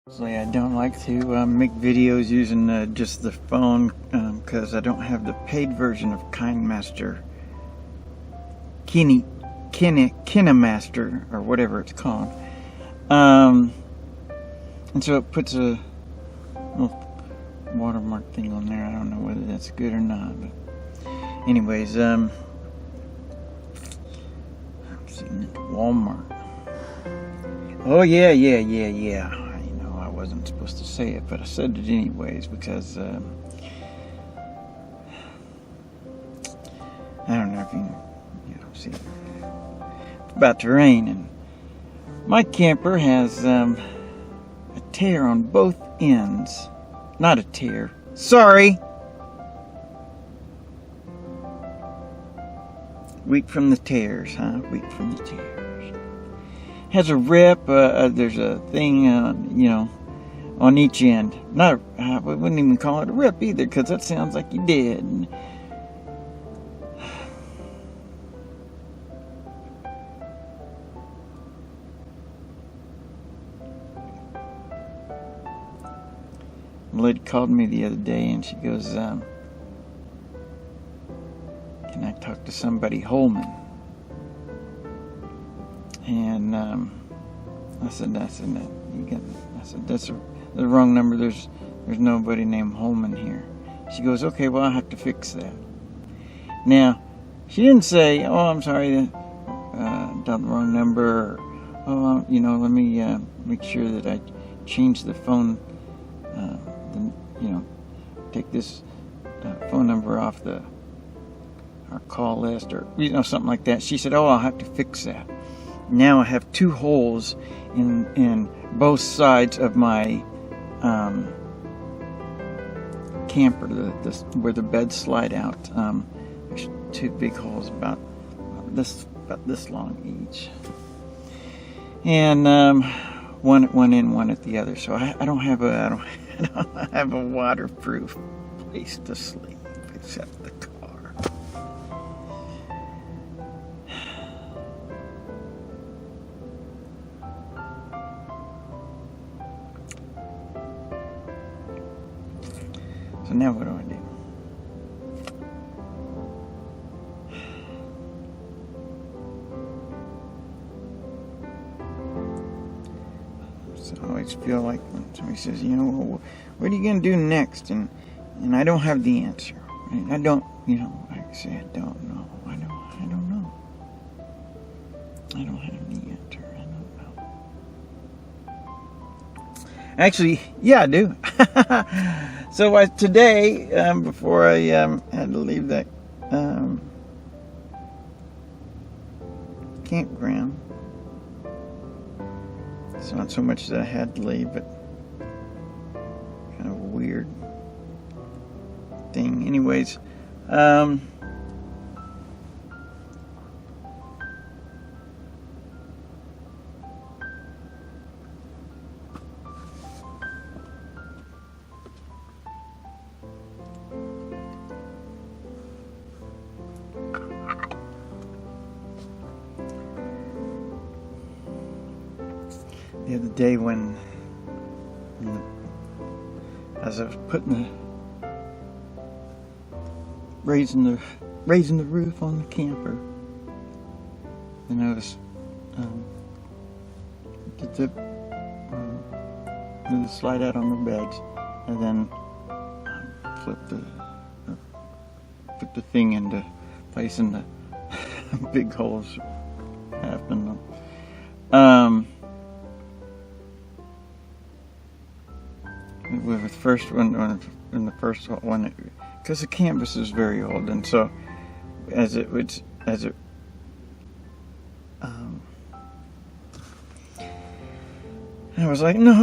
So I don't like to make videos using just the phone because I don't have the paid version of KineMaster, KineMaster, or whatever it's called. And so it puts a little watermark thing on there. I don't know whether that's good or not. But anyways, I'm seeing it at Walmart. Oh yeah. I wasn't supposed to say it, but I said it anyways because I don't know if you see it. It's about to rain, and my camper has a tear on both ends. Not a tear. Sorry. Weak from the tears, huh? Weak from the tears. Has a rip. There's a thing, on each end. I wouldn't even call it a rip either, because that sounds like you did. The lady called me the other day and she goes, can I talk to somebody Holman? And I said that's the wrong number. There's nobody named Holman here. She goes, okay, well, I'll have to fix that. Now, she didn't say, oh, I'm sorry, dialed the wrong number. Or, oh, let me make sure that I change the phone. Take this phone number off our call list, or something like that. She said, oh, I'll have to fix that. Now I have two holes in both sides of my camper, where the beds slide out. There's two big holes about this long each, and one at one end, one at the other. So I don't have a waterproof place to sleep except the car. So now what do I do? So I always feel like when somebody says, well, what are you going to do next? And I don't have the answer. I don't, like I say, I don't know. I don't know. I don't have the answer. I don't know. Actually, yeah, I do. So today, before I had to leave that campground, it's not so much that I had to leave, but kind of a weird thing. Anyways, the other day as I was raising the roof on the camper, and I was did the slide out on the beds, and then put the thing into place, and the big holes happened. With the first one, because the canvas is very old, and so I was like, no.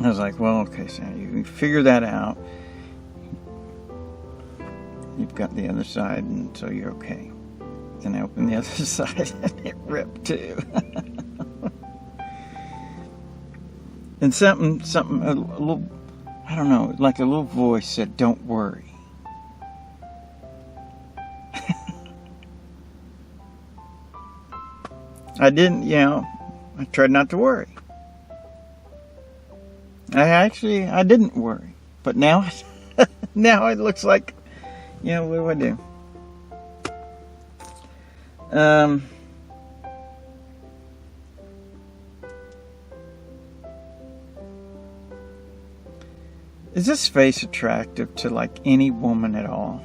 I was like, well, okay, so you figure that out. You've got the other side, and so you're okay. Then I opened the other side, and it ripped too. And something, a little, I don't know, like a little voice said, don't worry. I didn't, I tried not to worry. I didn't worry. But now, now it looks like, what do I do? Is this face attractive to like any woman at all?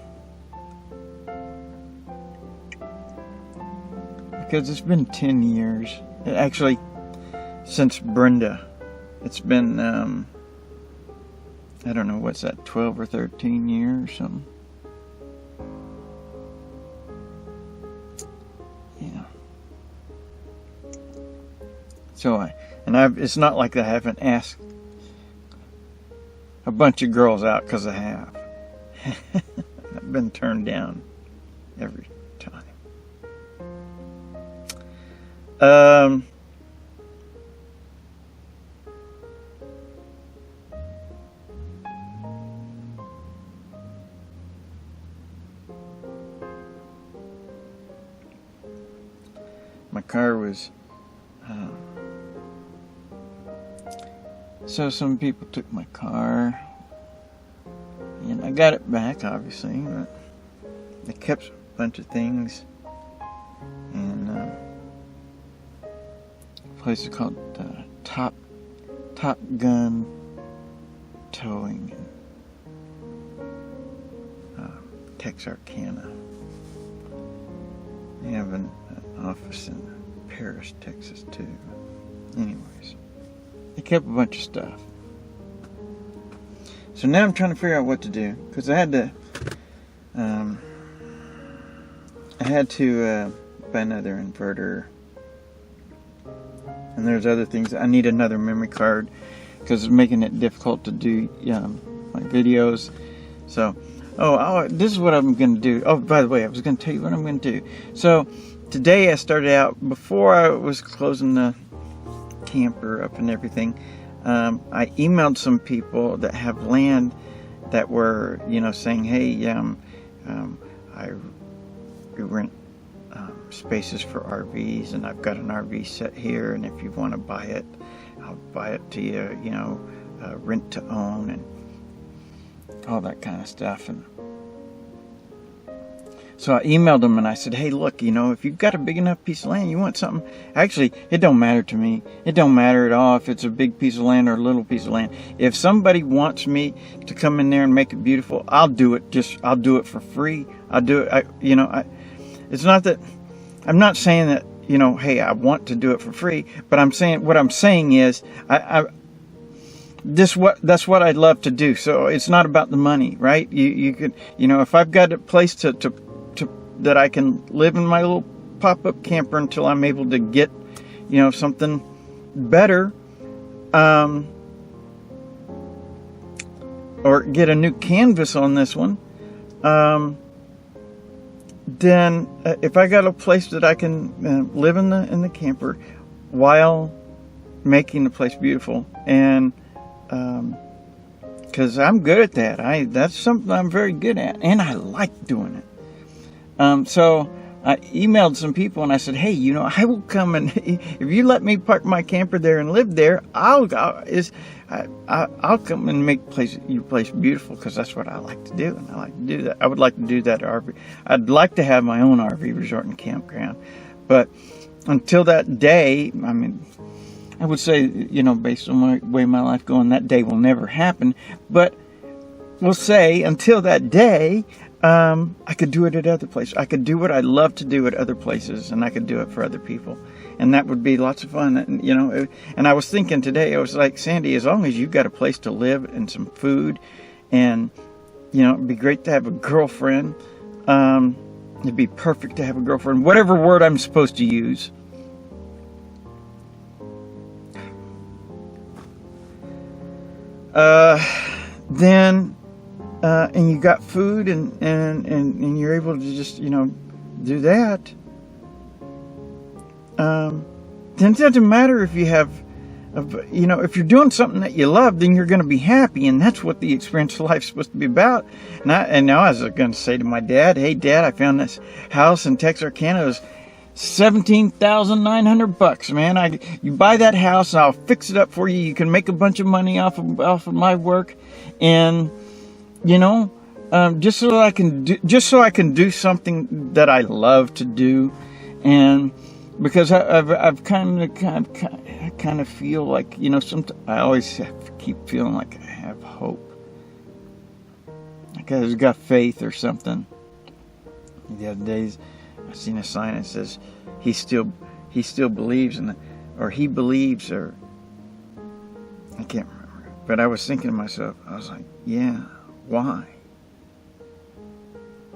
Because it's been 10 years. Actually, since Brenda. It's been, I don't know, what's that, 12 or 13 years or something? Yeah. So it's not like I haven't asked a bunch of girls out, because I have. I've been turned down every time. My car was so some people took my car, and I got it back, obviously, but they kept a bunch of things. And a place is called Top Gun Towing in Texarkana. They have an office in Paris, Texas, too. Anyways, they kept a bunch of stuff. So now I'm trying to figure out what to do, because I had to buy another inverter, and there's other things. I need another memory card because it's making it difficult to do my videos. So, this is what I'm going to do. Oh, by the way, I was going to tell you what I'm going to do. So today I started out, before I was closing the camper up and everything, I emailed some people that have land that were, saying, hey, I rent spaces for RVs, and I've got an RV set here, and if you want to buy it, I'll buy it to you, rent to own, and all that kind of stuff. And so I emailed them and I said, hey, look, if you've got a big enough piece of land, you want something. Actually, it don't matter to me. It don't matter at all if it's a big piece of land or a little piece of land. If somebody wants me to come in there and make it beautiful, I'll do it. I'll do it for free. I'll do it. It's not that, I'm not saying that, hey, I want to do it for free, but what I'm saying is, that's what I'd love to do. So it's not about the money, right? You could, if I've got a place to that I can live in my little pop-up camper until I'm able to get, something better, or get a new canvas on this one, then if I got a place that I can live in the camper while making the place beautiful, and because I'm good at that. That's something I'm very good at, and I like doing it. So I emailed some people and I said, hey, I will come, and if you let me park my camper there and live there, I'll come and make your place beautiful, because that's what I like to do, and I like to do that. I would like to do that RV. I'd like to have my own RV resort and campground, but until that day, I would say, based on the way my life going, that day will never happen. But we'll say until that day, I could do it at other places. I could do what I love to do at other places, and I could do it for other people. And that would be lots of fun, And I was thinking today, I was like, Sandy, as long as you've got a place to live and some food, and, it'd be great to have a girlfriend. It'd be perfect to have a girlfriend, whatever word I'm supposed to use. Then and you got food, and you're able to just do that, then it doesn't matter if you have, if you're doing something that you love, then you're going to be happy, and that's what the experience of life is supposed to be about. And now I was going to say to my dad, hey, Dad, I found this house in Texarkana. It was $17,900, man. You buy that house, I'll fix it up for you. You can make a bunch of money off of my work, and you know, just so I can do something that I love to do, and because I've kind of feel like, you know, I always keep feeling like I have hope, like I've got faith or something. The other days, I seen a sign that says he still believes or he believes, or I can't remember. But I was thinking to myself, I was like, yeah, why?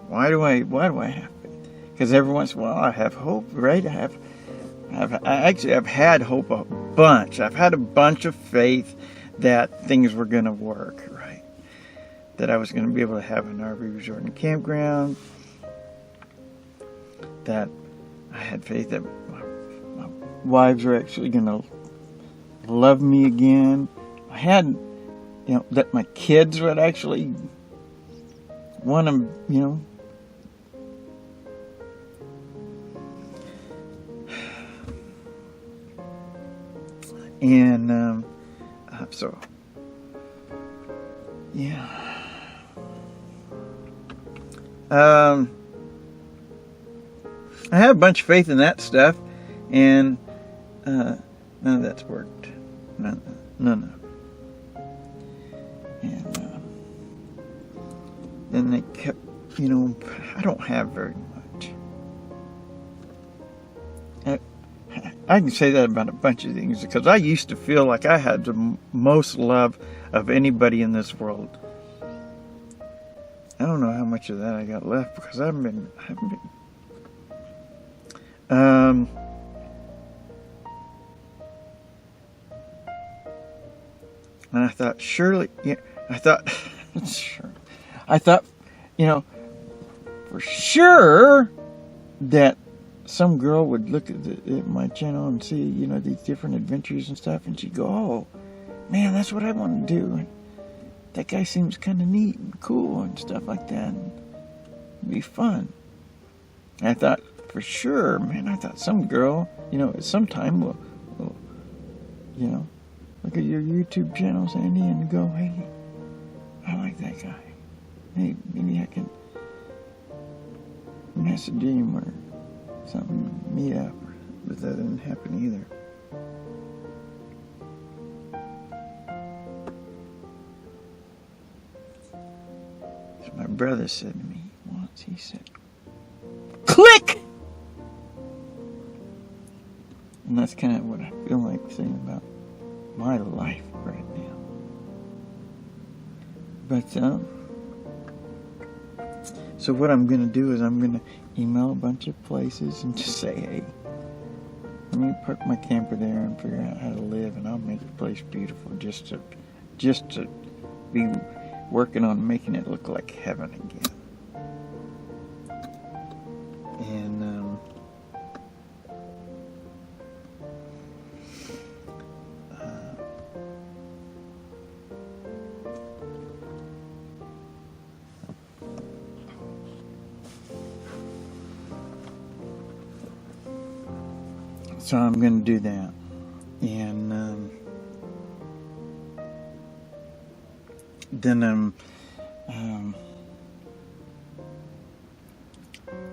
Why do I have faith? Because every once in a while I have hope, right? I've had hope a bunch. I've had a bunch of faith that things were going to work, right? That I was going to be able to have an RV resort and campground. That I had faith that my wives were actually going to love me again. I had, you know, that my kids would actually want to, you know, and so yeah. I have a bunch of faith in that stuff, and none of that's worked. None of it. And then they kept, you know, I don't have very much. I can say that about a bunch of things, because I used to feel like I had the most love of anybody in this world. I don't know how much of that I got left, because I haven't been and I thought, surely, yeah, I thought, you know, for sure that some girl would look at my channel and see, you know, these different adventures and stuff, and she'd go, oh, man, that's what I want to do. And that guy seems kind of neat and cool and stuff like that. And it'd be fun. And I thought, for sure, man, I thought some girl, you know, at some time will, you know, look at your YouTube channel, Sandy, and go, hey, I like that guy. Hey, maybe I can message him or something, meet up. But that didn't happen either. So my brother said to me once, he said, click! And that's kind of what I feel like saying about my life right now. But, so what I'm going to do is I'm going to email a bunch of places and just say, hey, let me park my camper there and figure out how to live, and I'll make the place beautiful just to be working on making it look like heaven again. And, so I'm going to do that, and then I'm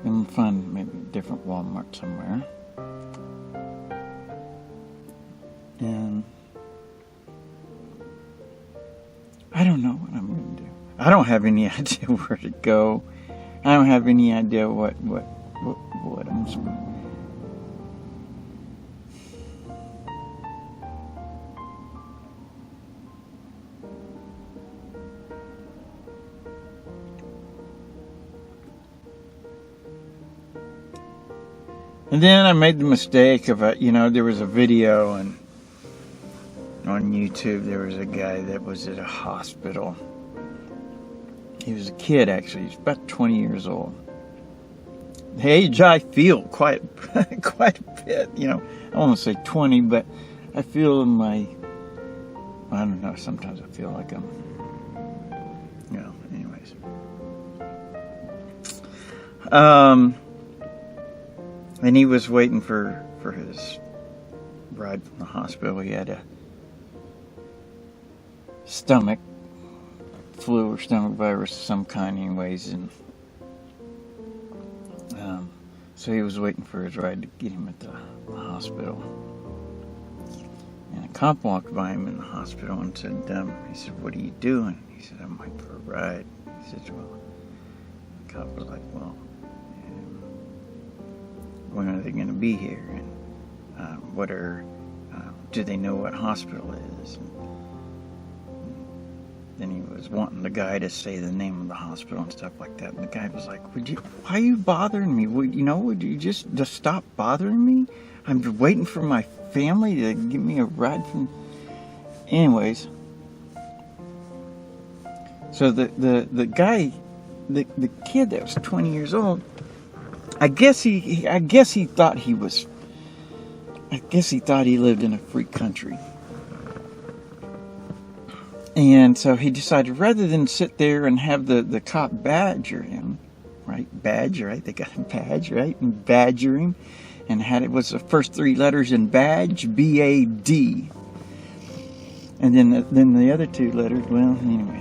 going to find maybe a different Walmart somewhere, and I don't know what I'm going to do. I don't have any idea where to go. I don't have any idea what I'm supposed to. And then I made the mistake of, you know, there was a video on YouTube. There was a guy that was at a hospital. He was a kid, actually. He's about 20 years old. The age I feel quite a bit. You know, I don't want to say 20, but I feel in my, I don't know. Sometimes I feel like I'm, you know. Anyways. And he was waiting for his ride from the hospital. He had a stomach flu or stomach virus of some kind anyways, and so he was waiting for his ride to get him at the hospital. And a cop walked by him in the hospital and said, he said, "What are you doing?" He said, "I'm waiting for a ride." He said, "Well," the cop was like, "Well, when are they going to be here? And do they know what hospital it is?" And then he was wanting the guy to say the name of the hospital and stuff like that. And the guy was like, "Why are you bothering me? Would you just stop bothering me? I'm just waiting for my family to give me a ride from..." Anyways, so the guy, the kid that was 20 years old, I guess he thought he lived in a free country. And so he decided, rather than sit there and have the cop badger him, right? Badge, right? They got a badge, right? And badger him. And it was the first three letters in badge, B-A-D. And then the other two letters, well, anyways.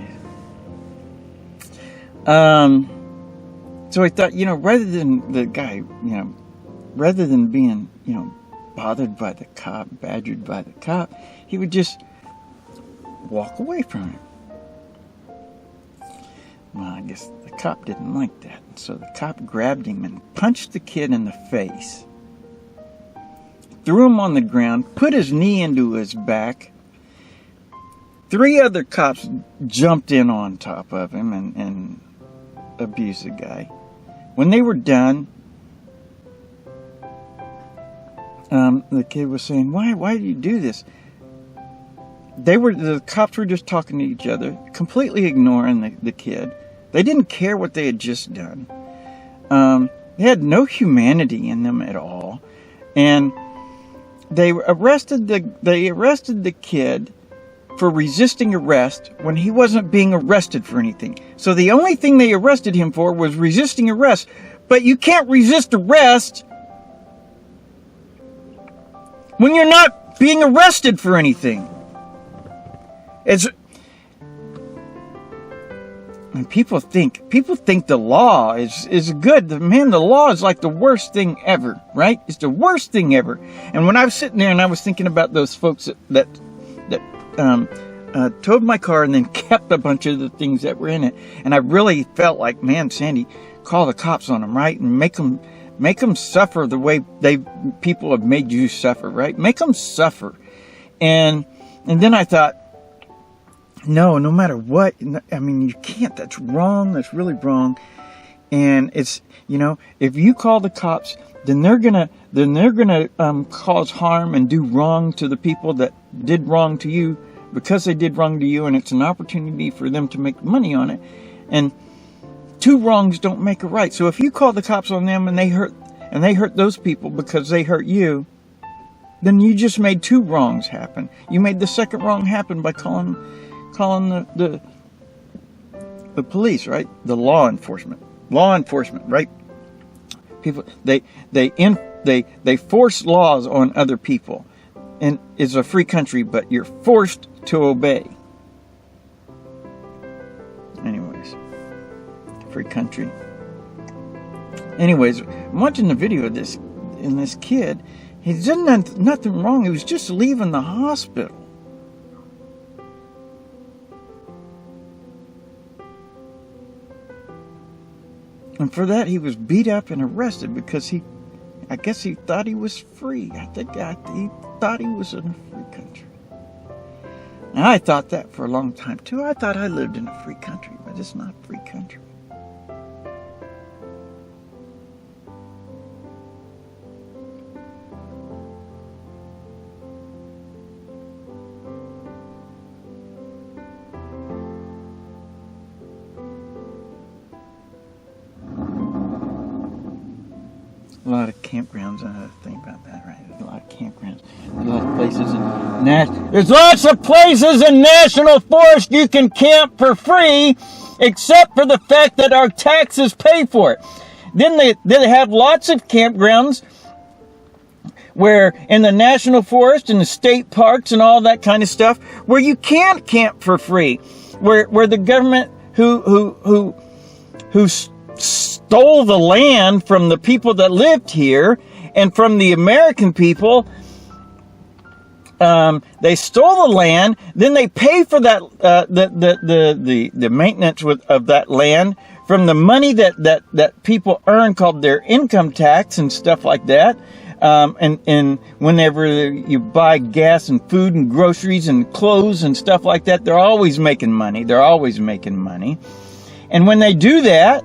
So I thought, rather than the guy, rather than being, bothered by the cop, badgered by the cop, he would just walk away from him. Well, I guess the cop didn't like that. So the cop grabbed him and punched the kid in the face, threw him on the ground, put his knee into his back. 3 other cops jumped in on top of him and abused the guy. When they were done, the kid was saying, why did you do this? The cops were just talking to each other, completely ignoring the kid. They didn't care what they had just done. They had no humanity in them at all. And they arrested the kid for resisting arrest when he wasn't being arrested for anything. So the only thing they arrested him for was resisting arrest. But you can't resist arrest when you're not being arrested for anything. And people think the law is good. The law is like the worst thing ever, right? It's the worst thing ever. And when I was sitting there and I was thinking about those folks that towed my car and then kept a bunch of the things that were in it, and I really felt like, man, Sandy, call the cops on them, right? And make them suffer the way people have made you suffer, right? Make them suffer. And then I thought, no matter what, I mean, you can't. That's wrong. That's really wrong. And it's, if you call the cops, then they're gonna cause harm and do wrong to the people that did wrong to you because they did wrong to you, and it's an opportunity for them to make money on it. And 2 wrongs don't make a right. So if you call the cops on them and they hurt those people because they hurt you, then you just made 2 wrongs happen. You made the second wrong happen by calling the police, right? The law enforcement, right? People, they force laws on other people, and it's a free country, but you're forced to obey. Anyways, free country. Anyways, I'm watching the video of this kid. He's done nothing wrong. He was just leaving the hospital. And for that, he was beat up and arrested because I guess he thought he was free. I think he thought he was in a free country. And I thought that for a long time too. I thought I lived in a free country, but it's not a free country. A lot of campgrounds. I have to think about that, right? There's a lot of campgrounds. There's lots of places in National Forest you can camp for free, except for the fact that our taxes pay for it. Then they have lots of campgrounds where in the national forest and the state parks and all that kind of stuff, where you can't camp for free, where the government who stole the land from the people that lived here and from the American people. They stole the land, then they pay for that the maintenance of that land from the money that people earn, called their income tax and stuff like that. And whenever you buy gas and food and groceries and clothes and stuff like that, they're always making money. They're always making money. And when they do that,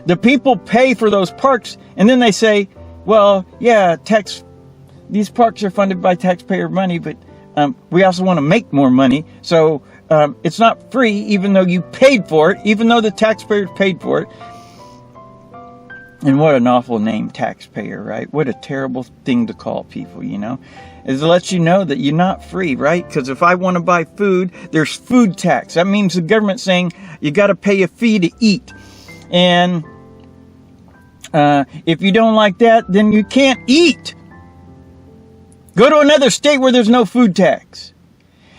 the people pay for those parks, and then they say, well, yeah, these parks are funded by taxpayer money, but we also want to make more money. So it's not free, even though you paid for it, even though the taxpayers paid for it. And what an awful name, taxpayer, right? What a terrible thing to call people, you know. It lets you know that you're not free, right? Because if I want to buy food, there's food tax. That means the government saying you got to pay a fee to eat. And if you don't like that, then you can't eat. Go to another state where there's no food tax.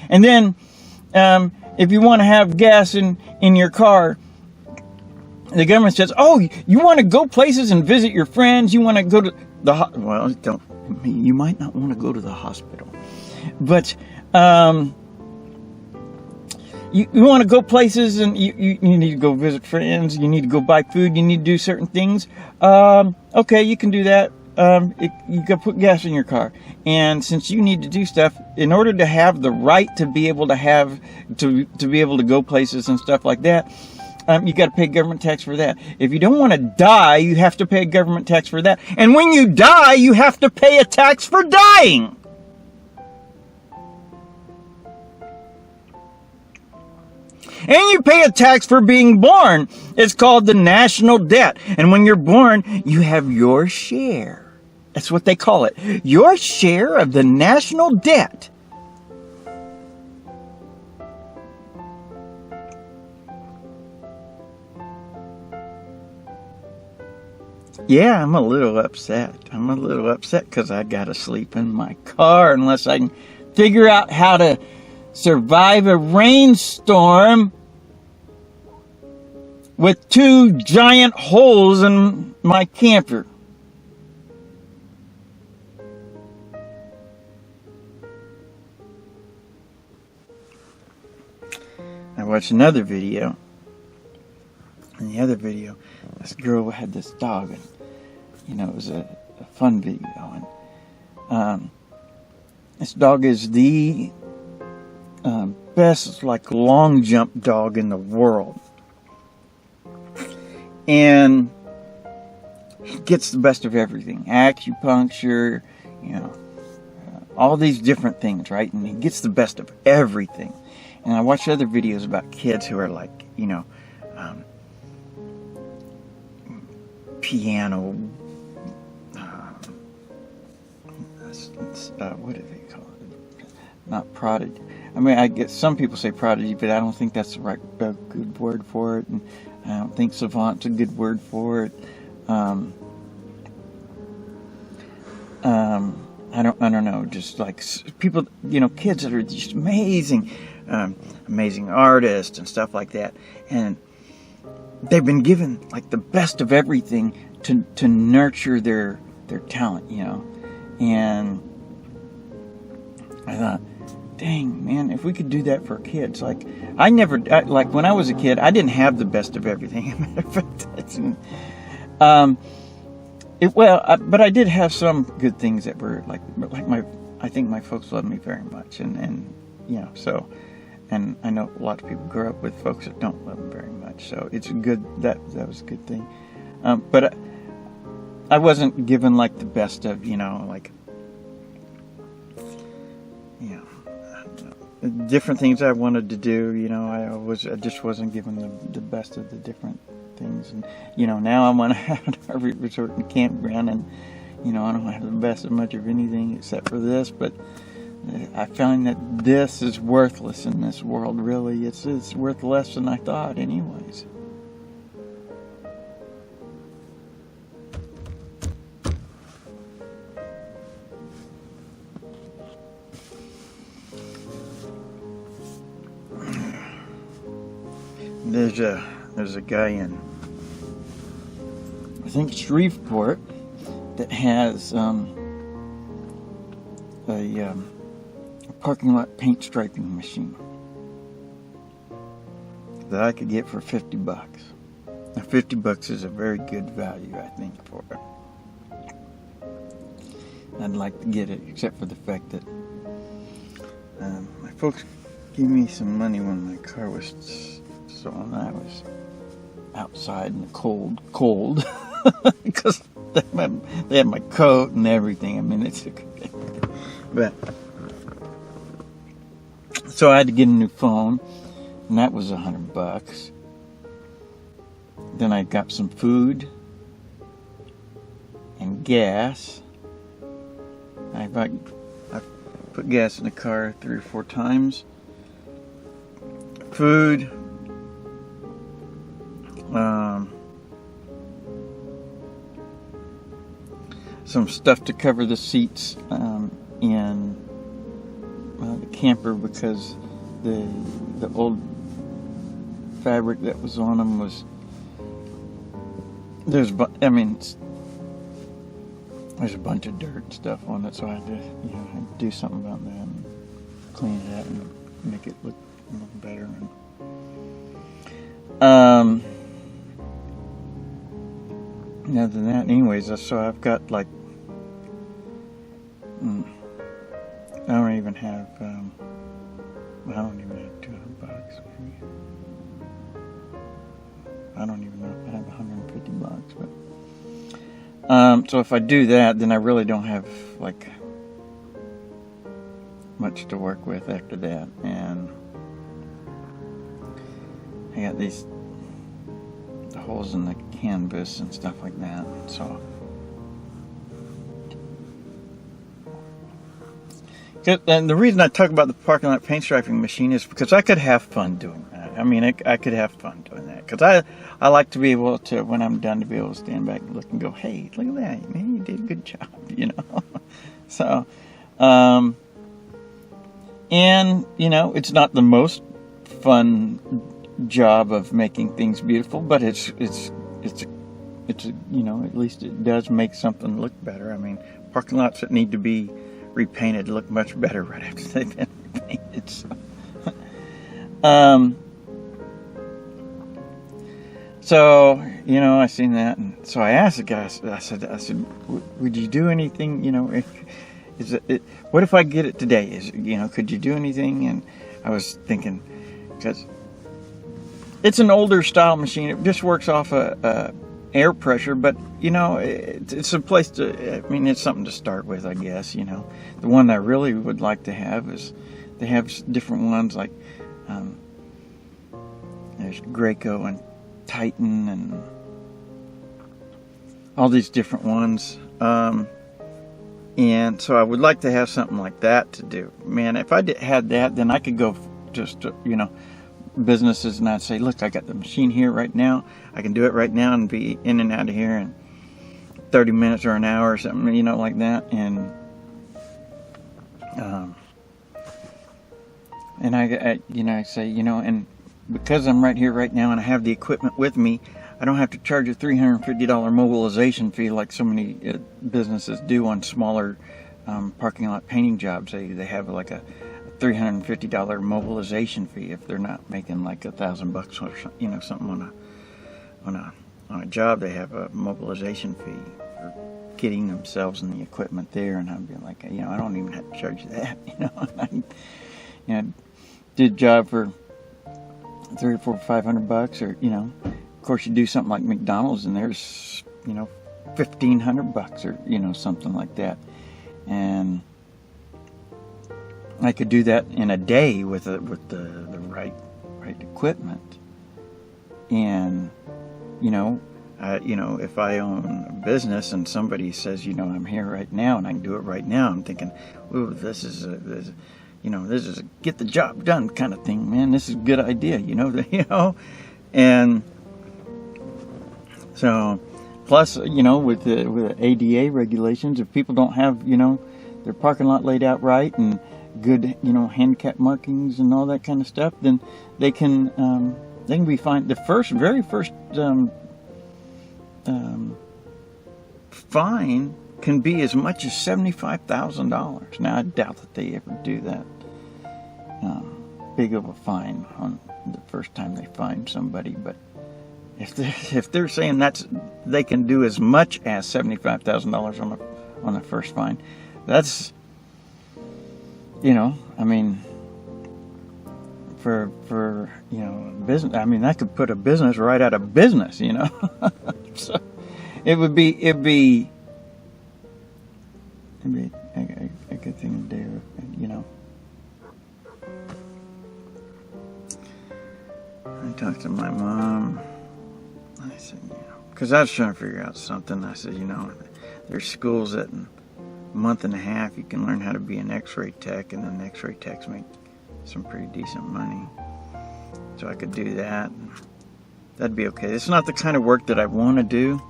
And then if you want to have gas in your car, the government says, oh, you want to go places and visit your friends, you want to go to the well, you might not want to go to the hospital, but you want to go places, and you need to go visit friends, you need to go buy food, you need to do certain things. Okay, you can do that. You can put gas in your car. And since you need to do stuff, in order to have the right to be able to be able to go places and stuff like that, you got to pay government tax for that. If you don't want to die, you have to pay a government tax for that. And when you die, you have to pay a tax for dying. And you pay a tax for being born. It's called the national debt. And when you're born, you have your share. That's what they call it. Your share of the national debt. Yeah, I'm a little upset. I'm a little upset because I got to sleep in my car unless I can figure out how to survive a rainstorm with 2 giant holes in my camper. I watched another video. In the other video, this girl had this dog, and it was a fun video. And this dog is the best long jump dog in the world, and he gets the best of everything: acupuncture, all these different things, right? And he gets the best of everything. And I watched other videos about kids who are piano, what do they call it? Not prodigy. I mean, I guess some people say prodigy, but I don't think that's the right good word for it. And I don't think savant's a good word for it. I don't know. Just like people, kids that are just amazing, amazing artists and stuff like that, and they've been given the best of everything to nurture their talent, and I thought, dang, man, if we could do that for kids. When I was a kid, I didn't have the best of everything. But I did have some good things that were I think my folks loved me very much, and so, and I know a lot of people grow up with folks that don't love them very much, so it's good, that was a good thing. But I wasn't given the best of, different things I wanted to do. I just wasn't given the best of the different things. And now I'm on a RV resort and campground, and I don't have the best of much of anything except for this. But I find that this is worthless in this world. Really, it's worth less than I thought, anyways. there's a guy in, I think it's Shreveport, that has a parking lot paint striping machine that I could get for $50. Now, $50 is a very good value, I think, for it. I'd like to get it, except for the fact that my folks gave me some money when my car was stolen. I was outside in the cold, because they had my coat and everything. I mean, it's but so I had to get a new phone, and that was $100. Then I got some food and gas. I put gas in the car 3 or 4 times. Food. Some stuff to cover the seats in the camper, because the old fabric that was on them was there's a bunch of dirt and stuff on it, so I had to do something about that and clean it up and make it look a little better. And other than that, anyways, so I've got like I don't even have $200 maybe. I don't even know if I have $150, but so if I do that, then I really don't have like much to work with after that. And I got the holes in the canvas and stuff like that. So and the reason I talk about the parking lot paint striping machine is because I could have fun doing that. I mean, I could have fun doing that, because I like to be able to, when I'm done, to be able to stand back and look and go, hey, look at that, man, you did a good job, So, and it's not the most fun job of making things beautiful, but it's at least it does make something look better. I mean, parking lots that need to be repainted look much better right after they've been repainted. So, I seen that, and so I asked the guy. I said, would you do anything? What if I get it today? Could you do anything? And I was thinking, because it's an older style machine. It just works off air pressure, but it's a place to. I mean, it's something to start with, I guess. The one I really would like to have is they have different ones like there's Graco and Titan and all these different ones. And so I would like to have something like that to do. Man, if I had that, then I could go just businesses, and I'd say, look, I got the machine here right now. I can do it right now and be in and out of here in 30 minutes or an hour or something, like that. And I say, and because I'm right here right now and I have the equipment with me, I don't have to charge a $350 mobilization fee like so many businesses do on smaller parking lot painting jobs. They have like a $350 mobilization fee if they're not making like $1,000 or something on a job. They have a mobilization fee for getting themselves and the equipment there, and I'd be like, I don't even have to charge that. I did a job for $300 or $500, or of course you do something like McDonald's and there's $1,500 or something like that, and I could do that in a day with the right equipment. And if I own a business and somebody says, I'm here right now and I can do it right now, I'm thinking, ooh, this is a get the job done kind of thing, man. This is a good idea, and so plus, with the ADA regulations, if people don't have, their parking lot laid out right and good, handicap markings and all that kind of stuff, then they can they can be fined. The very first fine can be as much as $75,000. Now, I doubt that they ever do that big of a fine on the first time they find somebody, but if they're saying they can do as much as $75,000 on the first fine, that's, I mean, for business, I mean, that could put a business right out of business, So it'd be a good thing to do, I talked to my mom. I said, because I was trying to figure out something. I said, there's schools that in a month and a half you can learn how to be an X-ray tech, and then X-ray techs make some pretty decent money. So I could do that. That'd be okay. It's not the kind of work that I want to do,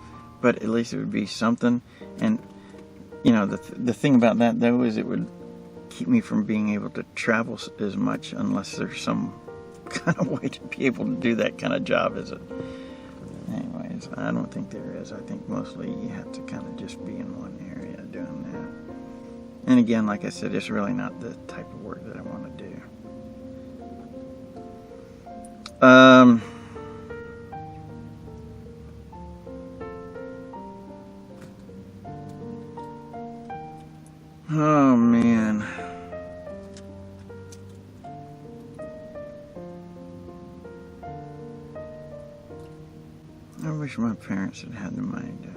but at least it would be something. And the thing about that though is it would keep me from being able to travel as much unless there's some kind of way to be able to do that kind of job. Is it? Anyways, I don't think there is. I think mostly you have to kind of just be in one area doing that. And again, like I said, it's really not the type of work that I want to do. Oh man. I wish my parents had had the money to...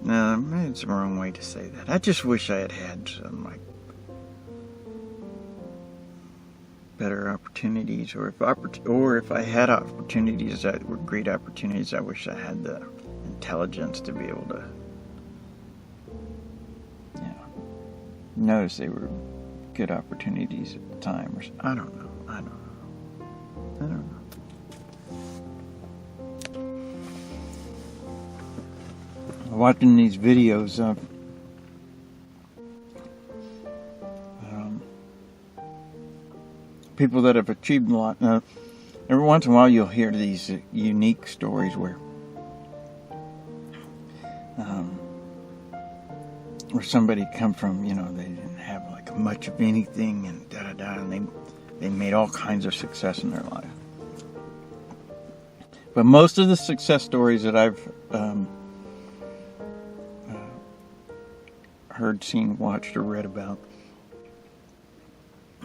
No, maybe it's the wrong way to say that. I just wish I had had some, better opportunities, or if I had opportunities that were great opportunities, I wish I had the intelligence to be able to, notice they were good opportunities at the time. Or I don't know. Watching these videos of people that have achieved a lot. Every once in a while you'll hear these unique stories where somebody come from, they didn't have much of anything and and they made all kinds of success in their life. But most of the success stories that I've heard, seen, watched, or read about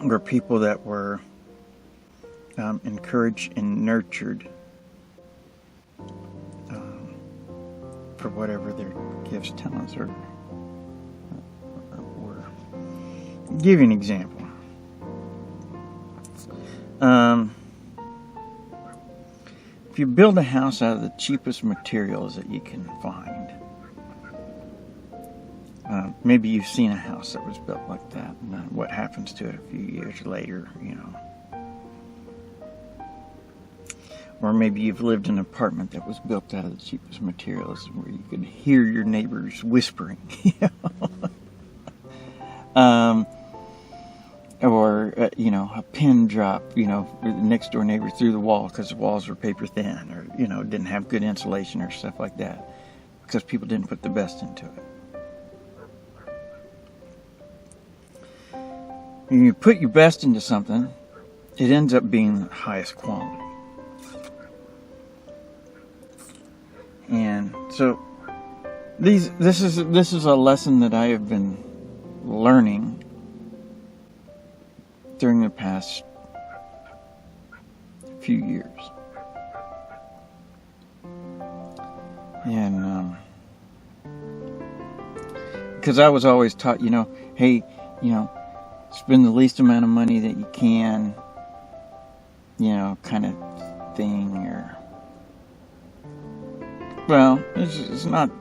were people that were encouraged and nurtured for whatever their gifts, talents, or were. I'll give you an example. If you build a house out of the cheapest materials that you can find, maybe you've seen a house that was built like that, and what happens to it a few years later, Or maybe you've lived in an apartment that was built out of the cheapest materials, where you could hear your neighbors whispering, or a pin drop, the next door neighbor through the wall because the walls were paper thin, or didn't have good insulation or stuff like that, because people didn't put the best into it. When you put your best into something, it ends up being the highest quality. And so this is a lesson that I have been learning during the past few years. And because I was always taught, hey, spend the least amount of money that you can, kind of thing. Or, well, it's not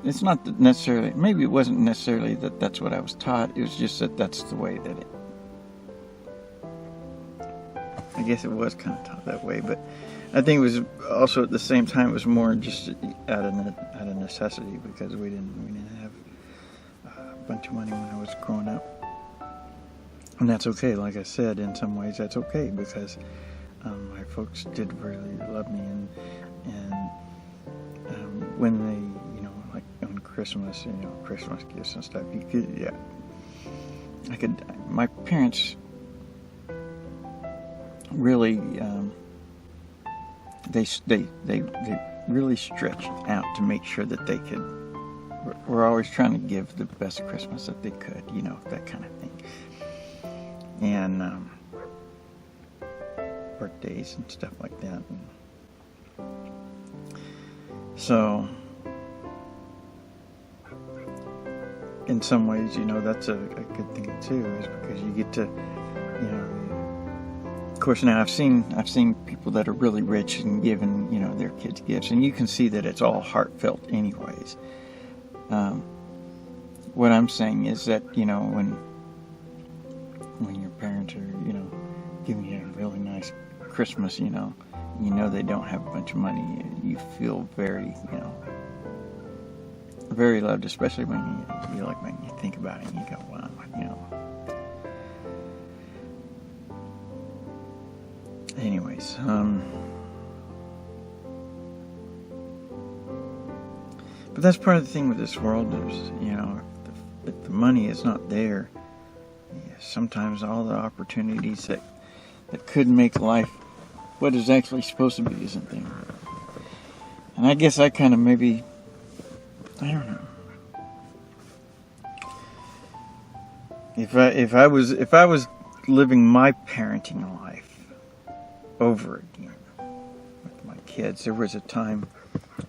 necessarily, maybe it wasn't necessarily that that's what I was taught. It was just that that's the way that it, I guess it was kind of taught that way, but I think it was also at the same time, it was more just out of necessity, because we didn't have a bunch of money when I was growing up. And that's okay. Like I said, in some ways that's okay, because my folks did really love me, and when they, like on Christmas, Christmas gifts and stuff, you could, yeah, my parents really, they really stretched out to make sure that they could. We're always trying to give the best Christmas that they could, that kind of thing. And birthdays and stuff like that. And so, in some ways, that's a good thing too, is because you get to, of course, now I've seen people that are really rich and giving, their kids gifts, and you can see that it's all heartfelt anyways. What I'm saying is that, when your parents are, giving you a really nice Christmas, they don't have a bunch of money, you feel very, very loved, especially when when you think about it and you go, wow, Anyways, but that's part of the thing with this world is, if the money is not there, sometimes all the opportunities that could make life what is actually supposed to be isn't there. And I guess I kind of maybe, I don't know. If I was living my parenting life over again with my kids, there was a time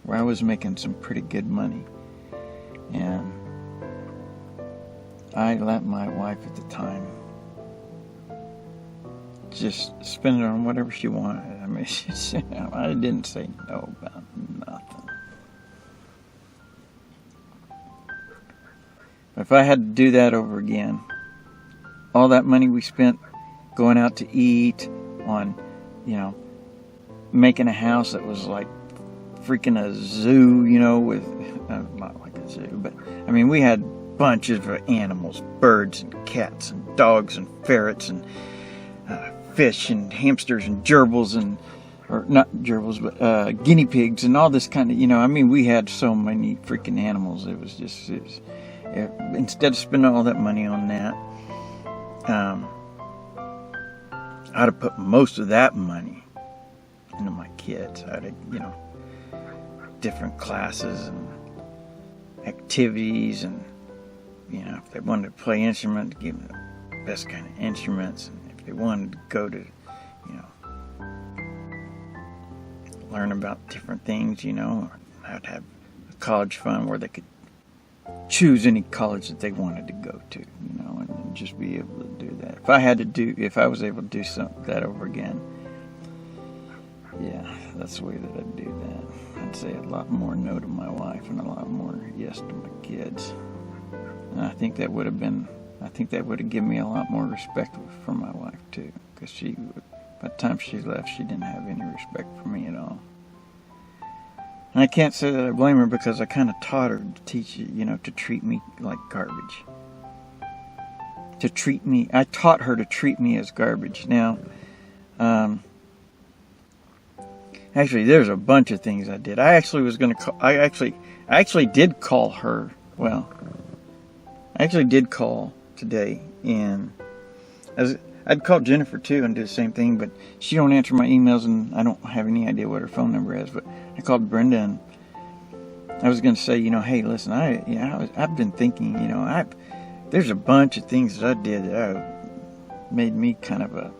where I was making some pretty good money, and I let my wife at the time just spend it on whatever she wanted. I mean, I didn't say no about nothing. If I had to do that over again, all that money we spent going out to eat, on, making a house that was like freaking a zoo, with, not like a zoo, but, I mean, we had bunches of animals, birds and cats and dogs and ferrets and fish and hamsters and gerbils or not gerbils, but guinea pigs and all this kind of, I mean, we had so many freaking animals. It was just, instead of spending all that money on that, I'd have put most of that money into my kids. I'd have, different classes and activities, and, if they wanted to play instruments, give them the best kind of instruments, and if they wanted to go to, learn about different things, I'd have a college fund where they could choose any college that they wanted to go to, and just be able to do that. If I was able to do that over again, yeah, that's the way that I'd do that. I'd say a lot more no to my wife and a lot more yes to my kids. And I think that would have given me a lot more respect for my wife too, because by the time she left, she didn't have any respect for me at all. And I can't say that I blame her, because I kind of taught her to teach to treat me like garbage. I taught her to treat me as garbage. Now, actually, there's a bunch of things I did. I actually did call her. Well, I actually did call today, and I'd call Jennifer too and do the same thing, but she don't answer my emails, and I don't have any idea what her phone number is. But I called Brenda, and I was going to say, hey, listen, I've been thinking, there's a bunch of things that I did that made me kind of a.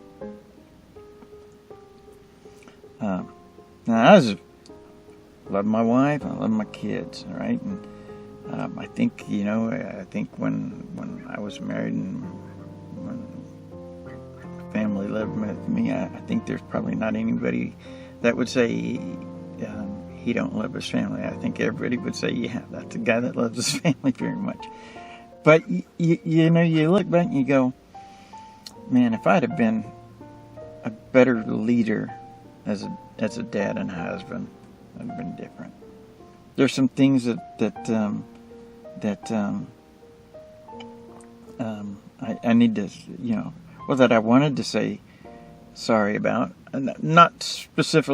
Now, I love my wife, I love my kids, all right, and I think, when I was married and when family lived with me, I think there's probably not anybody that would say he don't love his family. I think everybody would say, yeah, that's a guy that loves his family very much. But you look back and you go, man, if I'd have been a better leader as a dad and a husband, I'd have been different. There's some things that I need to, that I wanted to say sorry about. Not specifically